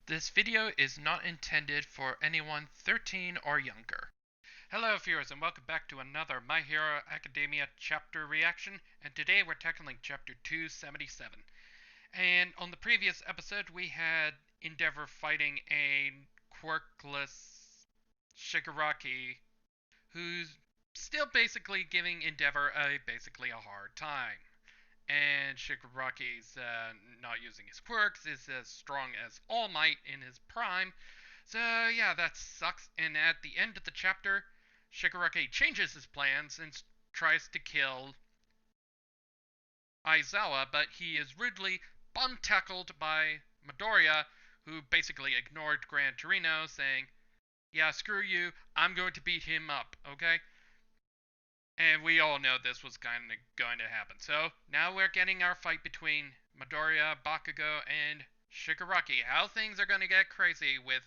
This video is not intended for anyone 13 or younger. Hello viewers and welcome back to another My Hero Academia chapter reaction, and today we're tackling chapter 277. And on the previous episode we had Endeavor fighting a quirkless Shigaraki who's still basically giving Endeavor basically a hard time. And Shigaraki's not using his quirks, is as strong as All Might in his prime. So yeah, that sucks. And at the end of the chapter, Shigaraki changes his plans and tries to kill Aizawa, but he is rudely bum-tackled by Midoriya, who basically ignored Gran Torino, saying, yeah, screw you, I'm going to beat him up, okay? And we all know this was kind of going to happen. So now we're getting our fight between Midoriya, Bakugo, and Shigaraki. How things are going to get crazy with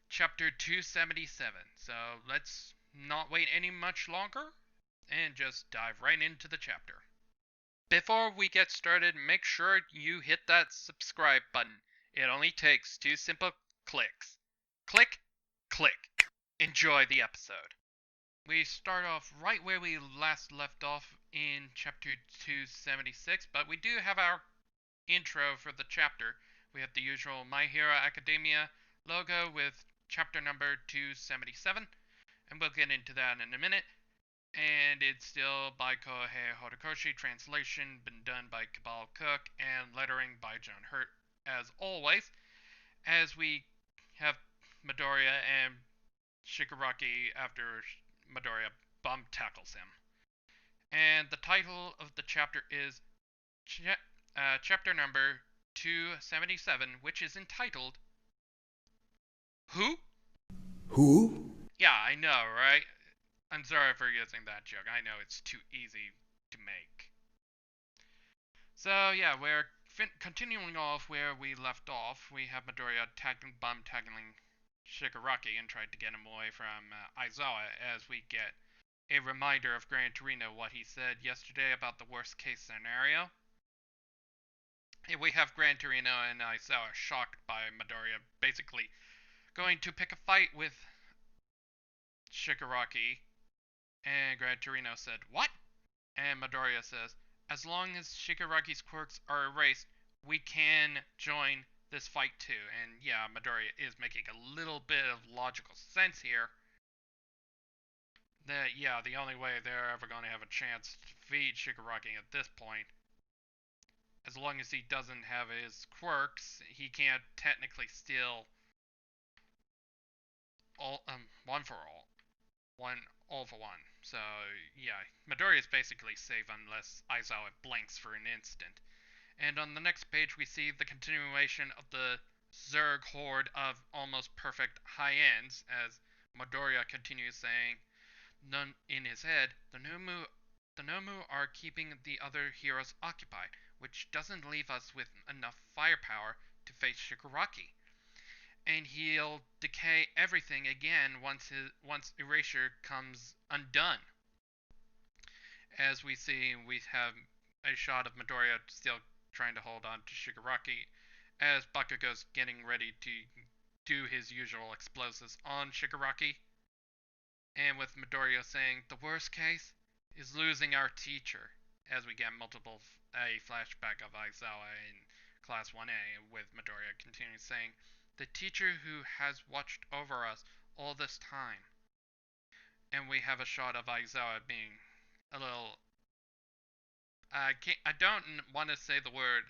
chapter 277. So let's not wait any much longer and just dive right into the chapter. Before we get started, make sure you hit that subscribe button. It only takes 2 simple clicks. Click, click. Enjoy the episode. We start off right where we last left off in chapter 276, but we do have our intro for the chapter. We have the usual My Hero Academia logo with chapter number 277, and we'll get into that in a minute. And it's still by Kohei Horikoshi, translation been done by Cabal Cook, and lettering by John Hurt, as always, as we have Midoriya and Shigaraki after Midoriya bum tackles him. And the title of the chapter is chapter number 277, which is entitled Who? Who? Yeah, I know, right? I'm sorry for using that joke. I know it's too easy to make. So yeah, we're continuing off where we left off. We have Midoriya tackling Shigaraki and tried to get him away from Aizawa, as we get a reminder of Gran Torino what he said yesterday about the worst case scenario. And we have Gran Torino and Aizawa shocked by Midoriya basically going to pick a fight with Shigaraki. And Gran Torino said, "What?" And Midoriya says, "As long as Shigaraki's quirks are erased, we can join this fight too." And yeah, Midoriya is making a little bit of logical sense here. That, yeah, the only way they're ever going to have a chance to defeat Shigaraki at this point, as long as he doesn't have his quirks, he can't technically steal one for all for one. So yeah, Midoriya is basically safe unless Aizawa blinks for an instant. And on the next page, we see the continuation of the Zerg horde of almost perfect high ends, as Midoriya continues saying, none in his head, the Nomu are keeping the other heroes occupied, which doesn't leave us with enough firepower to face Shigaraki. And he'll decay everything again once Erasure comes undone. As we see, we have a shot of Midoriya still trying to hold on to Shigaraki, as Bakugo's getting ready to do his usual explosives on Shigaraki. And with Midoriya saying, the worst case is losing our teacher, as we get a flashback of Aizawa in Class 1A, with Midoriya continuing saying, the teacher who has watched over us all this time. And we have a shot of Aizawa being a little... I don't want to say the word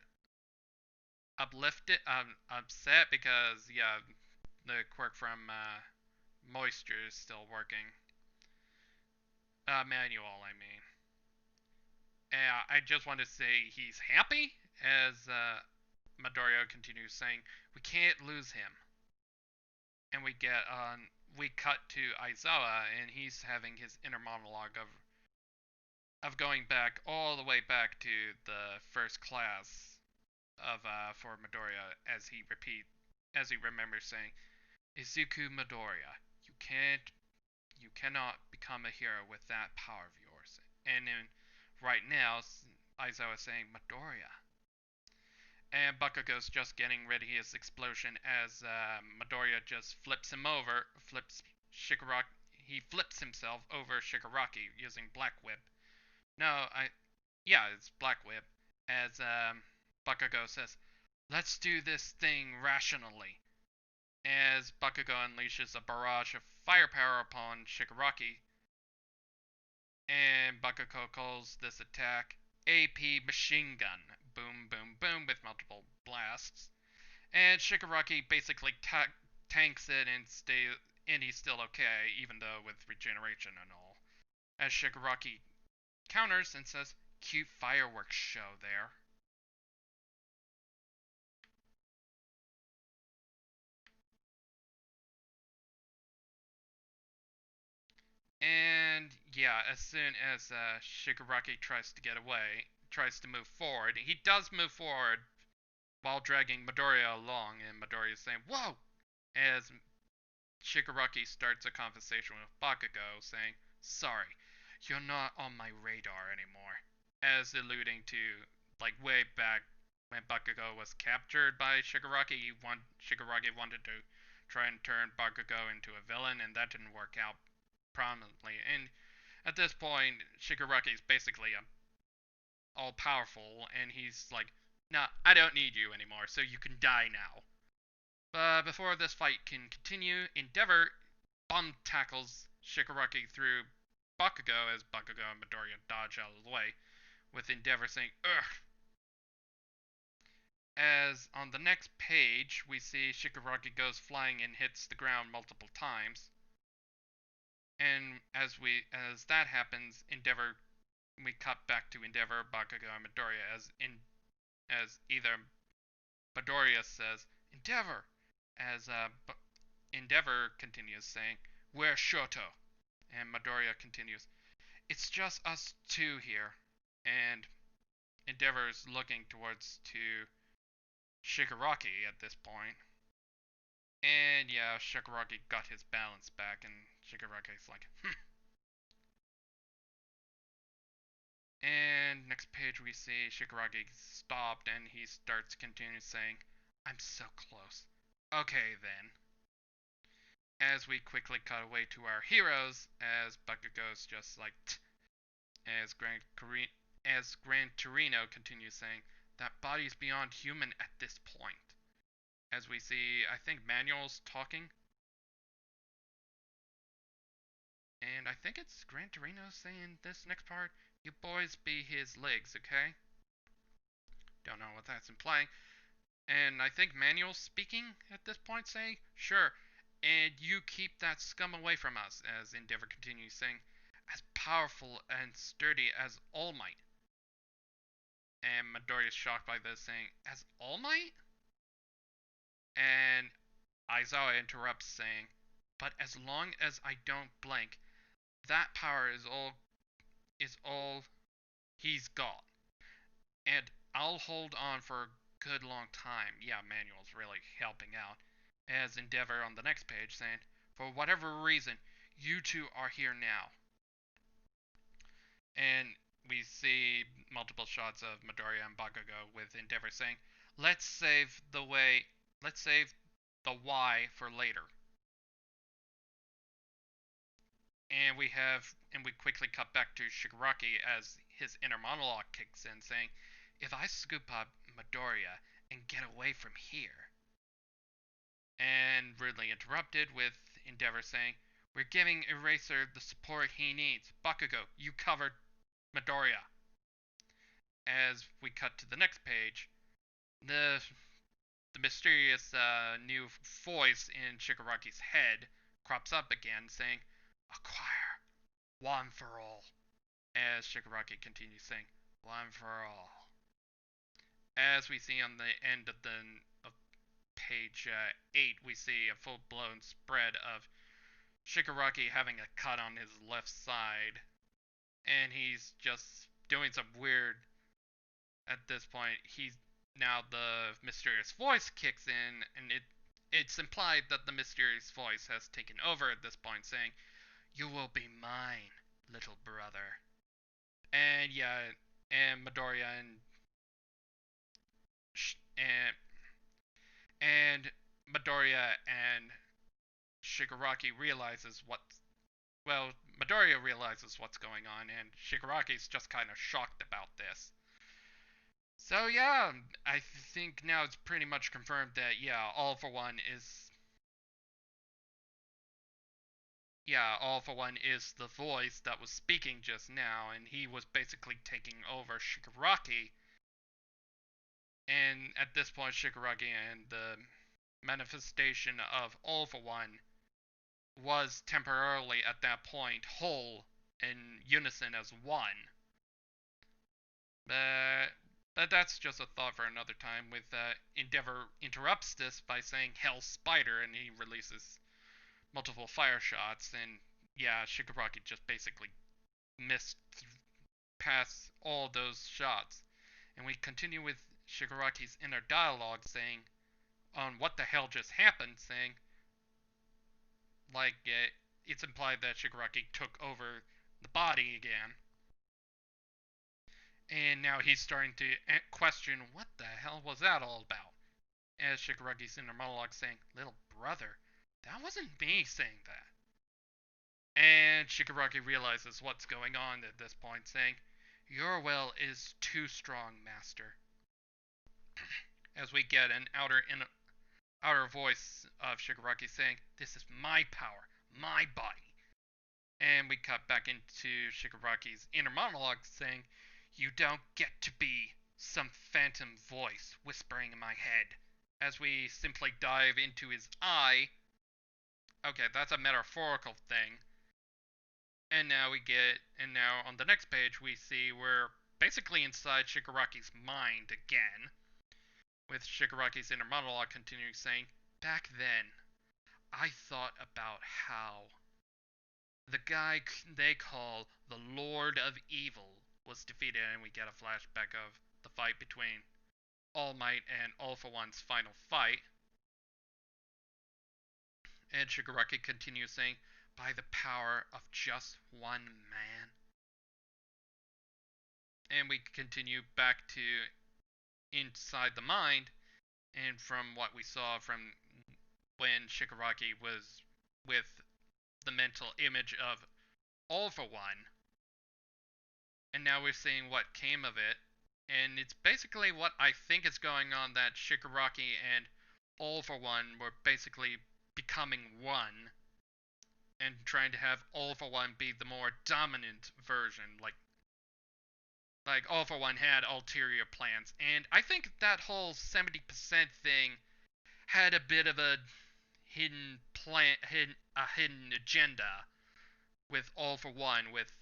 upset, because, yeah, the quirk from Moisture is still working. Manual, I mean. I just want to say he's happy, as Midoriya continues saying, we can't lose him. And we cut to Aizawa, and he's having his inner monologue of going back all the way back to the first class of for Midoriya, as he remembers saying, Izuku Midoriya, you cannot become a hero with that power of yours. And right now, Aizawa is saying Midoriya. And Bakugo's just getting ready his explosion as Midoriya just flips him over, flips Shigaraki. He flips himself over Shigaraki using Black Whip. No, yeah, it's Black Whip. As Bakugo says, "Let's do this thing rationally." As Bakugo unleashes a barrage of firepower upon Shigaraki, and Bakugo calls this attack AP Machine Gun. Boom, boom, boom, with multiple blasts. And Shigaraki basically tanks it and he's still okay, even though with regeneration and all. As Shigaraki counters and says, "Cute fireworks show there." And yeah, as soon as Shigaraki tries to get away, tries to move forward, he does move forward while dragging Midoriya along, and Midoriya is saying, "Whoa!" As Shigaraki starts a conversation with Bakugo, saying, "Sorry, you're not on my radar anymore," as alluding to, like, way back when Bakugo was captured by Shigaraki. Shigaraki wanted to try and turn Bakugo into a villain, and that didn't work out prominently. And at this point, Shigaraki is basically all powerful, and he's like, "Nah, I don't need you anymore, so you can die now." But before this fight can continue, Endeavor bomb tackles Shigaraki through Bakugo as Bakugo and Midoriya dodge out of the way, with Endeavor saying, "Ugh." As on the next page, we see Shigaraki goes flying and hits the ground multiple times. And as that happens, we cut back to Endeavor, Bakugo, and Midoriya as either Midoriya says, "Endeavor," as Endeavor continues saying, "Where's Shoto?" And Midoriya continues, "It's just us two here." And Endeavor's looking towards to Shigaraki at this point. And yeah, Shigaraki got his balance back, and Shigaraki's like, "Hmm." And next page we see Shigaraki stopped, and he starts continuing saying, "I'm so close." Okay then. As we quickly cut away to our heroes, as Bakugo's just like, "Tch," as Gran Torino continues saying, "That body's beyond human at this point." As we see, I think Manuel's talking, and I think it's Gran Torino saying this next part, "You boys be his legs, okay?" Don't know what that's implying. And I think Manuel's speaking at this point, saying, "Sure, and you keep that scum away from us," as Endeavor continues saying, "As powerful and sturdy as All Might." And Midoriya is shocked by this, saying, "As All Might?" And Aizawa interrupts, saying, "But as long as I don't blink, that power is all he's got. And I'll hold on for a good long time." Yeah, Manuel's really helping out. As Endeavor on the next page saying, "For whatever reason, you two are here now." And we see multiple shots of Midoriya and Bakugo with Endeavor saying, "Let's save the way, let's save the why for later." And we quickly cut back to Shigaraki as his inner monologue kicks in, saying, "If I scoop up Midoriya and get away from here," and rudely interrupted with Endeavor saying, "We're giving Eraser the support he needs. Bakugo, you covered Midoriya." As we cut to the next page, the the mysterious new voice in Shigaraki's head crops up again, saying, "Acquire one for all." As Shigaraki continues saying, "One for all." As we see on the end of page 8, we see a full-blown spread of Shigaraki having a cut on his left side, and he's just doing some weird. At this point, he's now the mysterious voice kicks in, and it's implied that the mysterious voice has taken over at this point, saying, "You will be mine, little brother." And yeah, and Midoriya and Midoriya and Shigaraki realizes what well, Midoriya realizes what's going on, and Shigaraki's just kind of shocked about this. So yeah, I think now it's pretty much confirmed that All for One is the voice that was speaking just now, and he was basically taking over Shigaraki. And at this point, Shigaraki and the manifestation of All for One was temporarily at that point whole in unison as one. But that's just a thought for another time. With Endeavor interrupts this by saying "Hell Spider," and he releases multiple fire shots. And yeah, Shigaraki just basically missed past all those shots. And we continue with Shigaraki's inner dialogue saying on what the hell just happened, saying like it's implied that Shigaraki took over the body again. And now he's starting to question what the hell was that all about. As Shigaraki's inner monologue saying, "Little brother, that wasn't me saying that." And Shigaraki realizes what's going on at this point, saying, "Your will is too strong, master." As we get an outer voice of Shigaraki saying, "This is my power, my body." And we cut back into Shigaraki's inner monologue saying, "You don't get to be some phantom voice whispering in my head." As we simply dive into his eye. Okay, that's a metaphorical thing. And now on the next page we see we're basically inside Shigaraki's mind again, with Shigaraki's inner monologue continuing saying, "Back then, I thought about how the guy they call the Lord of Evil was defeated," and we get a flashback of the fight between All Might and All for One's final fight. And Shigaraki continues saying, "By the power of just one man." And we continue back to inside the mind, and from what we saw from when Shigaraki was with the mental image of All for One, and now we're seeing what came of it. And it's basically what I think is going on, that Shigaraki and All for One were basically becoming one and trying to have All for One be the more dominant version, like All for One had ulterior plans. And I think that whole 70% thing had a bit of a hidden agenda with All for One, with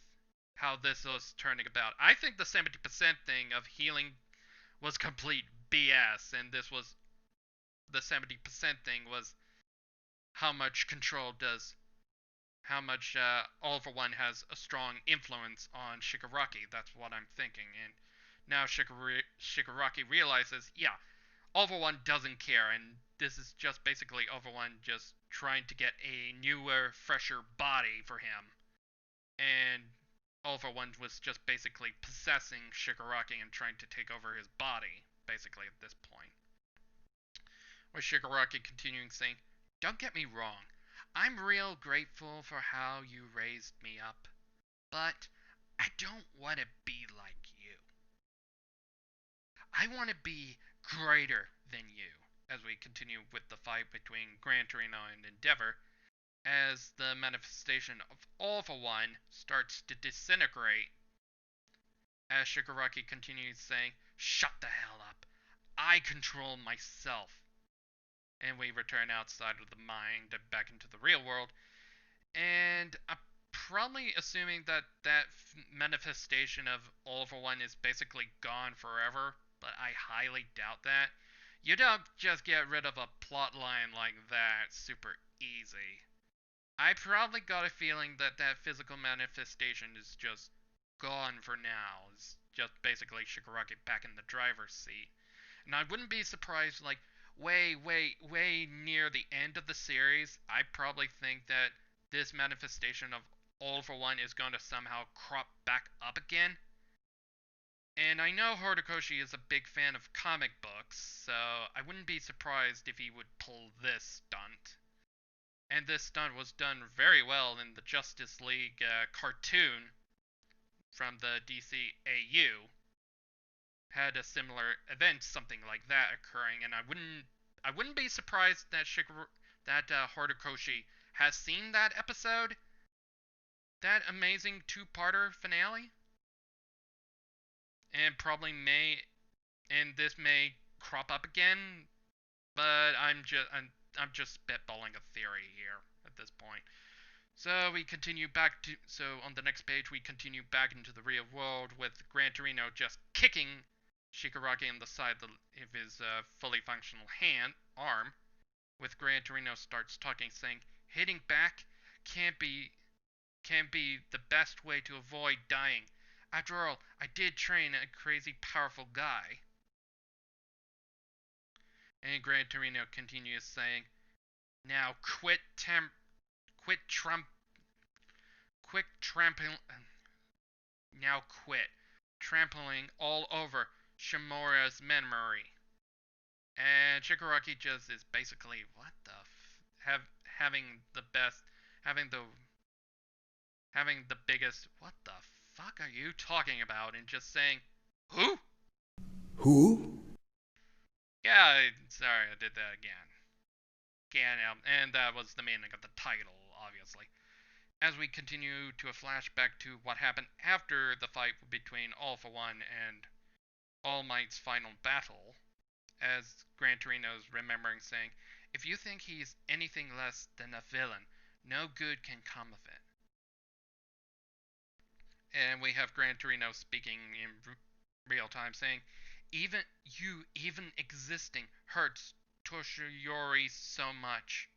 how this was turning about. I think the 70% thing of healing was complete BS, and this was the 70% thing was how much control does how much All for One has a strong influence on Shigaraki. That's what I'm thinking. And now Shigaraki realizes, yeah, All for One doesn't care, and this is just basically All for One just trying to get a newer, fresher body for him. And All for One was just basically possessing Shigaraki and trying to take over his body, basically, at this point. With Shigaraki continuing saying, "Don't get me wrong, I'm real grateful for how you raised me up, but I don't want to be like you. I want to be greater than you." As we continue with the fight between Gran Torino and Endeavor, as the manifestation of All for One starts to disintegrate, as Shigaraki continues saying, "Shut the hell up. I control myself." And we return outside of the mind and back into the real world. And I'm probably assuming that manifestation of All for One is basically gone forever, but I highly doubt that. You don't just get rid of a plot line like that super easy. I probably got a feeling that physical manifestation is just gone for now. It's just basically Shigaraki back in the driver's seat. And I wouldn't be surprised, like, way near the end of the series, I probably think that this manifestation of All for One is going to somehow crop back up again. And I know Horikoshi is a big fan of comic books, so I wouldn't be surprised if he would pull this stunt. And this stunt was done very well in the Justice League cartoon from the DCAU. Had a similar event, something like that, occurring, and I wouldn't be surprised that Horikoshi has seen that episode, that amazing two-parter finale, and probably and this may crop up again, but I'm just spitballing a theory here at this point. So on the next page we continue back into the real world with Gran Torino just kicking Shigaraki in the side of his fully functional arm. With Gran Torino starts talking, saying, "Hitting back can't be can't be the best way to avoid dying. After all, I did train a crazy powerful guy." And Gran Torino continues saying, "Now quit trump, quit trampling, now quit trampling all over Shimura's memory." And Shigaraki just is basically, what the have having the best, having the biggest, what the fuck are you talking about, and just saying, who? Who? Yeah, sorry, I did that again. And that was the meaning of the title, obviously. As we continue to a flashback to what happened after the fight between All For One and All Might's final battle, as Gran Torino's remembering, saying, "If you think he's anything less than a villain, no good can come of it." And we have Gran Torino speaking in real time, saying, even existing hurts Toshiyori so much."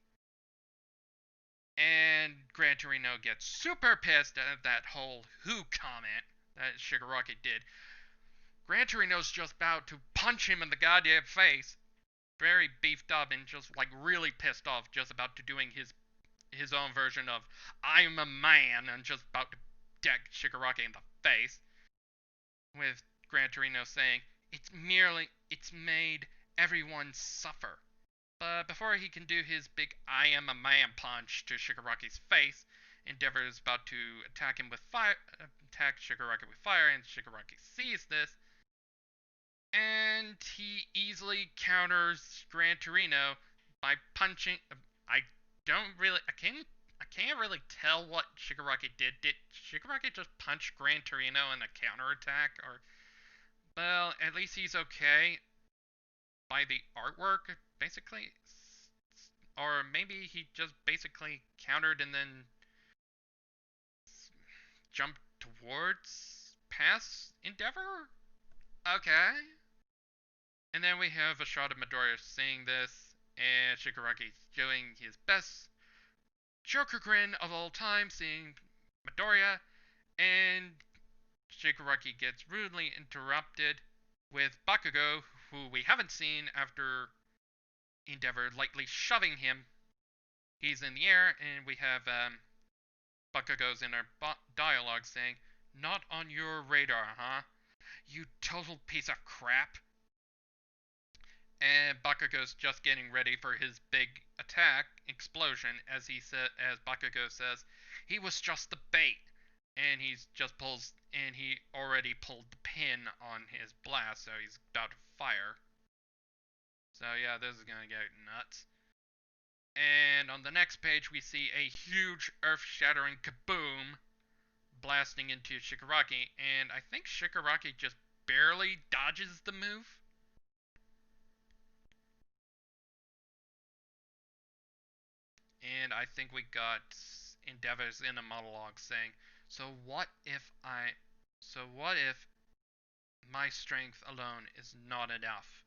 And Gran Torino gets super pissed at that whole "who" comment that Shigaraki did. Gran Torino's just about to punch him in the goddamn face, very beefed up and just like really pissed off, just about to doing his own version of "I'm a man" and just about to deck Shigaraki in the face, with Gran Torino saying, it's made everyone suffer." But before he can do his big "I am a man" punch to Shigaraki's face, Endeavor is about to attack Shigaraki with fire, and Shigaraki sees this, and he easily counters Gran Torino by punching. I don't really, I can't really tell what Shigaraki did. Did Shigaraki just punch Gran Torino in a counterattack, or well, at least he's okay by the artwork, basically, or maybe he just basically countered and then jumped towards past Endeavor. Okay. And then we have a shot of Midoriya seeing this, and Shigaraki doing his best Joker grin of all time, seeing Midoriya, and Shigaraki gets rudely interrupted with Bakugo, who we haven't seen after Endeavor lightly shoving him. He's in the air, and we have Bakugo's inner dialogue saying, "Not on your radar, huh? You total piece of crap." And Bakugo's just getting ready for his big attack explosion, as Bakugo says, "He was just the bait." And he already pulled the pin on his blast, so he's about to fire. So yeah, this is gonna get nuts. And on the next page, we see a huge earth-shattering kaboom blasting into Shigaraki, and I think Shigaraki just barely dodges the move. And I think we got Endeavor's in a monologue saying, so what if my strength alone is not enough?"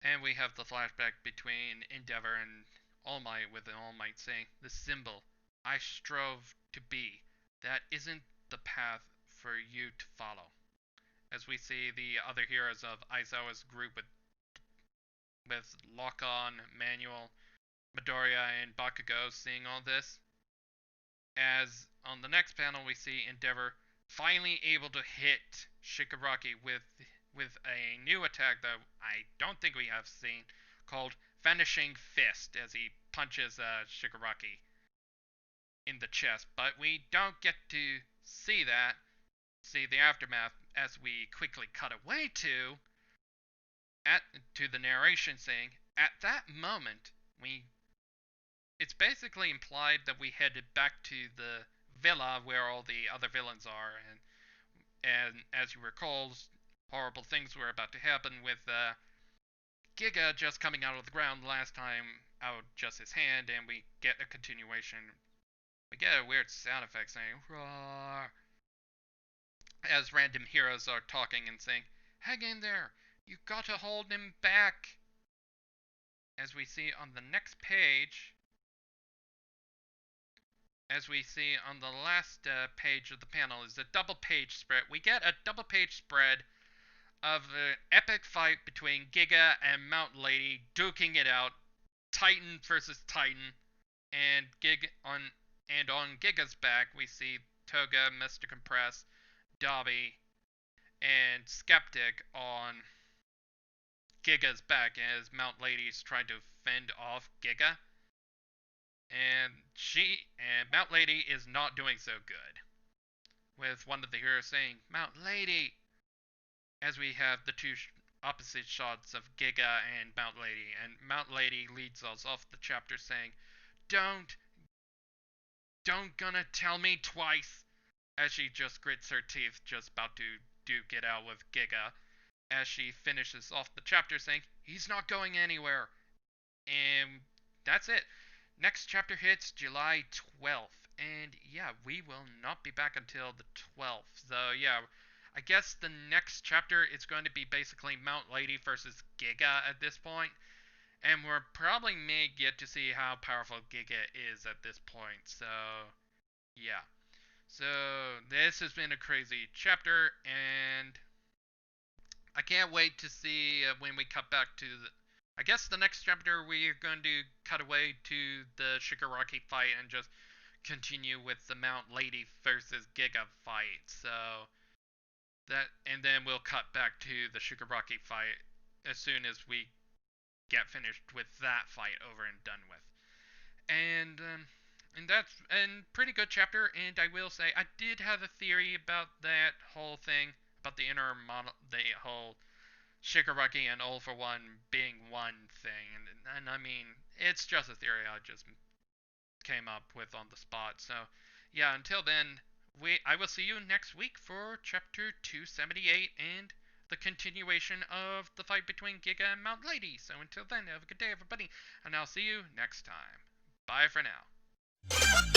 And we have the flashback between Endeavor and All Might, with All Might saying, "The symbol I strove to be, that isn't the path for you to follow." As we see the other heroes of Aizawa's group with Lock-On, Manuel, Midoriya, and Bakugo seeing all this. As on the next panel we see Endeavor finally able to hit Shigaraki with a new attack that I don't think we have seen, called Vanishing Fist, as he punches Shigaraki in the chest. But we don't get to see the aftermath, as we quickly cut away to the narration saying, at that moment, it's basically implied that we headed back to the villa where all the other villains are, and as you recall, horrible things were about to happen with Giga just coming out of the ground last time out just his hand, and we get a continuation. We get a weird sound effect saying "roar" as random heroes are talking and saying, "Hang in there, you gotta hold him back." As we see on the next page, as we see on the last page of the panel, is a double page spread. We get a double page spread of an epic fight between Giga and Mount Lady, duking it out, Titan versus Titan, and on Giga's back we see Toga, Mr. Compress, Dobby, and Skeptic on Giga's back as Mount Lady's trying to fend off Giga. And Mount Lady is not doing so good, with one of the heroes saying, "Mount Lady," as we have the two opposite shots of Giga and Mount Lady, and Mount Lady leads us off the chapter saying, Don't gonna tell me twice," as she just grits her teeth, just about to duke it out with Giga, as she finishes off the chapter saying, "He's not going anywhere." And that's it. Next chapter hits July 12th. And yeah, we will not be back until the 12th. So yeah, I guess the next chapter is going to be basically Mount Lady versus Giga at this point. And we're probably may get to see how powerful Giga is at this point. So yeah. So this has been a crazy chapter, and I can't wait to see when we cut back to I guess the next chapter we're going to cut away to the Shigaraki fight and just continue with the Mount Lady versus Giga fight. So and then we'll cut back to the Shigaraki fight as soon as we get finished with that fight over and done with. And that's a pretty good chapter. And I will say I did have a theory about that whole thing, about the the whole Shigaraki and All for One being one thing, and I mean, it's just a theory I just came up with on the spot. So yeah, until then, I will see you next week for chapter 278 and the continuation of the fight between Giga and Mount Lady. So until then, have a good day, everybody, and I'll see you next time. Bye for now.